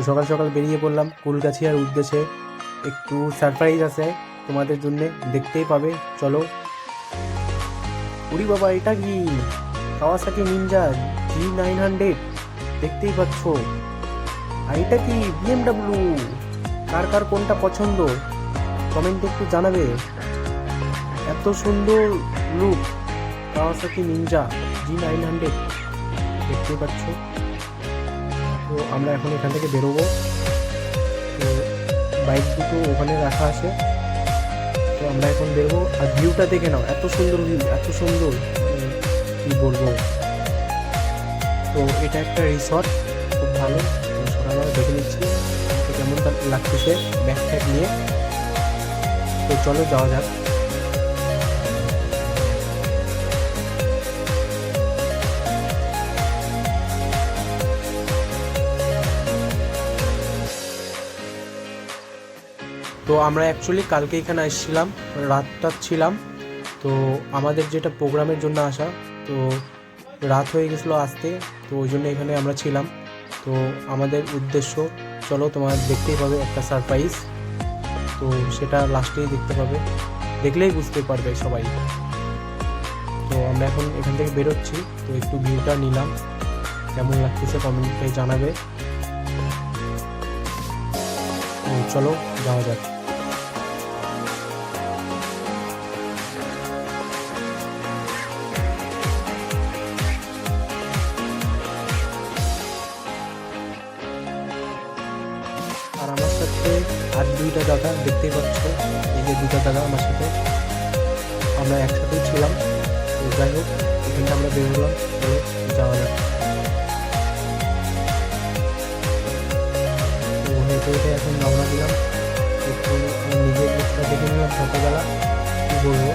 সকাল সকাল বেরিয়ে পড়লাম কুলগাছিয়ার উদ্দেশ্যে। একটু সারপ্রাইজ আছে তোমাদের জন্য, দেখতেই পাবে। চলো। উরি বাবা, এটা কি? কাওয়াসাকি নিনজা G900, দেখতেই পাচ্ছ। আর এটা কি? BMW। কার কার কোনটা পছন্দ কমেন্টে একটু জানাবে। এত সুন্দর লুক কাওয়াসাকি নিনজা G900, দেখতেই পাচ্ছ। তো আমরা এখন এখান থেকে বেরোবো। তো বাইক দুটো ওখানে রাখা আছে, তো আমরা এখন বেরোবো। আর ভিউটা দেখে নাও, এত সুন্দর ভিউ, এত সুন্দর, কি বলবো। তো এটা একটা রিসর্ট, খুব ভালো। সকালবেলা দেখে নিচ্ছি তো কেমন লাগতেছে ব্যাগ ট্যাগ নিয়ে। তো চলো যাওয়া যাক। তো আমরা অ্যাকচুয়ালি কালকে এখানে এসেছিলাম, রাতটা ছিলাম। তো আমাদের যেটা প্রোগ্রামের জন্য আসা, তো রাত হয়ে গেছিলো আসতে, তো ওই জন্য এখানে আমরা ছিলাম। তো আমাদের উদ্দেশ্য, চলো তোমার দেখতেই পাবে একটা সারপ্রাইজ। তো সেটা লাস্টেই দেখতে পাবে, দেখলেই বুঝতে পারবে সবাই। তো আমরা এখন এখান থেকে বেরোচ্ছি। তো একটু ভিউটা নিলাম, কেমন লাগতেছে কমেন্টে জানাবে। তো চলো যাওয়া যাক। আর আমার সাথে আর দুইটা দাদা, দেখতেই পাচ্ছ, এই যে দুটা দাদা আমার সাথে, আমরা একসাথেই ছিলাম। তো যাই হোক, এখানটা আমরা বেরোলাম, যাওয়া যাক। তো হেঁটে হেঁটে এখন রওনা দিলাম। একটু নিজের দিকটা দেখে নিলাম ছোটোবেলা, কী বলবো।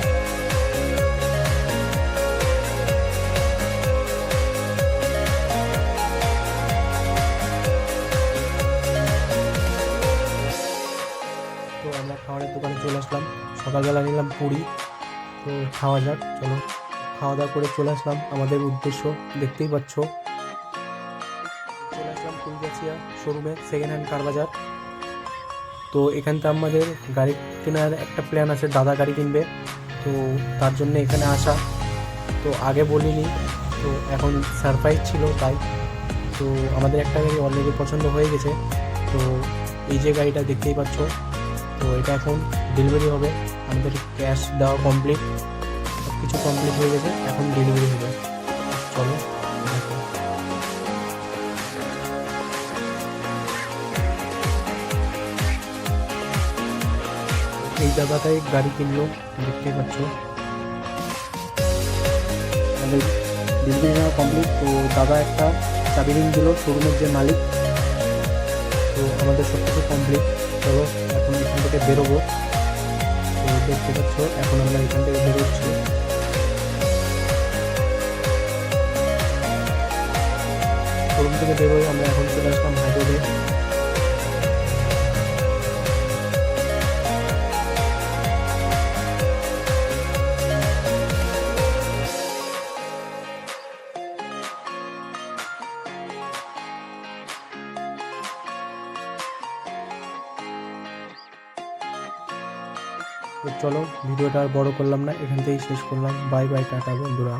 তো আমরা খাবারের দোকানে চলে আসলাম। সকালবেলা নিলাম পুরি, তো খাওয়া যাক। চলো, খাওয়া দাওয়া করে চলে আসলাম আমাদের উদ্দেশ্য, দেখতেই পাচ্ছ। চলে আসলাম কুলগাছিয়া শোরুমে, সেকেন্ড হ্যান্ড কার বাজার। তো এখানটা আমাদের গাড়ি কেনার একটা প্ল্যান আছে, দাদা গাড়ি কিনবে, তো তার জন্য এখানে আসা। তো আগে বলিনি, তো এখন সারপ্রাইজ ছিল তাই। তো আমাদের একটা গাড়ি অলরেডি পছন্দ হয়ে গেছে। তো এই যে গাড়িটা দেখতেই পাচ্ছ, তো এটা এখন ডেলিভারি হবে। আমাদের ক্যাশ দেওয়া কমপ্লিট, সব কিছু কমপ্লিট হয়ে গেছে, এখন ডেলিভারি হবে। চলো দেখো। এই দাদাটাই গাড়ি কিনলো, দেখতেই পাচ্ছ। আমাদের ডেলিভারি নেওয়া কমপ্লিট। তো দাদা একটা চাবি রিং দিল, শোরুমের যে মালিক। তো আমাদের সব কিছু কমপ্লিট। চলো এখন এখান থেকে বেরোবো। তো দেখতে পাচ্ছ, এখন আমরা এখান থেকে বেরোচ্ছি। শোরুম থেকে বেরোই আমরা এখন চলে আসলাম হাইরোডে। তো চলো, ভিডিওটা আর বড় করলাম না, এখান থেকেই শেষ করলাম। বাই বাই, টাটা বন্ধুরা।